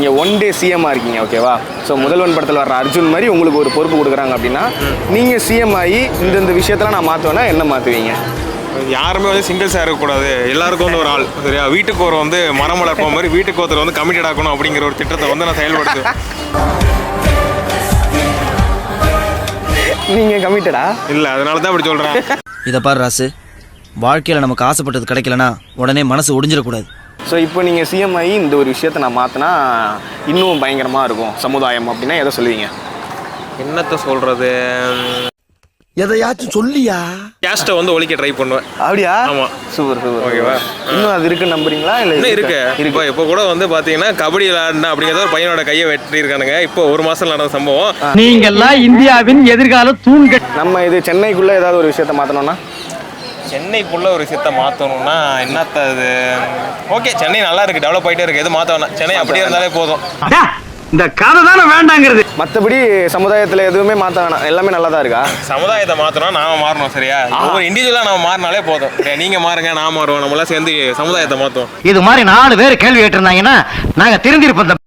நீங்கள் one day சிஎம்மாக இருக்கீங்க, ஓகேவா? ஸோ முதல்வன் படத்தில் வர்ற அர்ஜுன் மாதிரி உங்களுக்கு ஒரு பொறுப்பு கொடுக்குறாங்க அப்படின்னா நீங்கள் சிஎம் ஆகி இந்த விஷயத்தெல்லாம் நான் மாற்றுவேன்னா என்ன மாற்றுவீங்க? யாருமே வந்து சிங்கிள்ஸாக இருக்கக்கூடாது, எல்லாருக்கும் வந்து ஒரு ஆள், சரியா? வீட்டுக்கு ஒரு வந்து மரம் வளர்ப்ப மாதிரி வீட்டுக்கு ஒருத்தர் வந்து கமிட்டட் ஆகணும் அப்படிங்கிற ஒரு திட்டத்தை வந்து நான் செயல்படுத்துவேன். நீங்கள் கமிட்டடா? இல்லை, அதனால தான் அப்படி சொல்கிறேன். இதை பாரு ராசு, வாழ்க்கையில் நமக்கு ஆசைப்பட்டது கிடைக்கலனா உடனே மனசு ஒடிஞ்சிடக்கூடாது. ஸோ இப்போ நீங்கள் சிஎம் ஆகி இந்த ஒரு விஷயத்தை நான் மாற்றினா இன்னும் பயங்கரமாக இருக்கும் சமுதாயம் அப்படின்னா எதை சொல்லுவீங்க? என்னத்தை சொல்கிறது? எதையாச்சும் சொல்லியா? கேஸ்ட்டை வந்து ஒழிக்க ட்ரை பண்ணுவேன். அப்படியா? ஆமாம். Super super. ஓகேவா? இன்னும் அது இருக்குன்னு நம்புறீங்களா? இல்லை இன்னும் இருக்கு. இப்போ கூட வந்து பார்த்தீங்கன்னா கபடி விளையாடினா அப்படிங்கிறத ஒரு பையனோட கையை வெட்டியிருக்கானுங்க. இப்போ ஒரு மாதம் நடந்த சம்பவம். நீங்கெல்லாம் இந்தியாவின் எதிர்கால தூண்கள். நம்ம இது சென்னைக்குள்ளே ஏதாவது ஒரு விஷயத்தை மாற்றணும்னா? சென்னைக்குள்ளே ஒரு விஷயத்தை மாற்றணும்னா என்னத்த அது? ஓகே, சென்னை நல்லா இருக்குது, டெவலப் ஆகிட்டே இருக்குது, எது மாற்ற வேணாம், சென்னை அப்படியே இருந்தாலே போதும். இந்த கதை தானே வேண்டாங்கிறது. மற்றபடி சமுதாயத்தில் எதுவுமே மாற்ற வேணாம், எல்லாமே நல்லா தான் இருக்கா? சமுதாயத்தை மாற்றணும், நாம மாறணும், சரியா? ஒவ்வொரு இண்டிவிஜுவலாக நம்ம மாறினாலே போதும். நீங்கள் மாறுங்க, நான் மாறுவோம், நம்மளாம் சேர்ந்து சமுதாயத்தை மாற்றுவோம். இது மாதிரி 4 பேர் கேள்வி கேட்டிருந்தாங்கன்னா நாங்கள் திருந்திருப்போம்.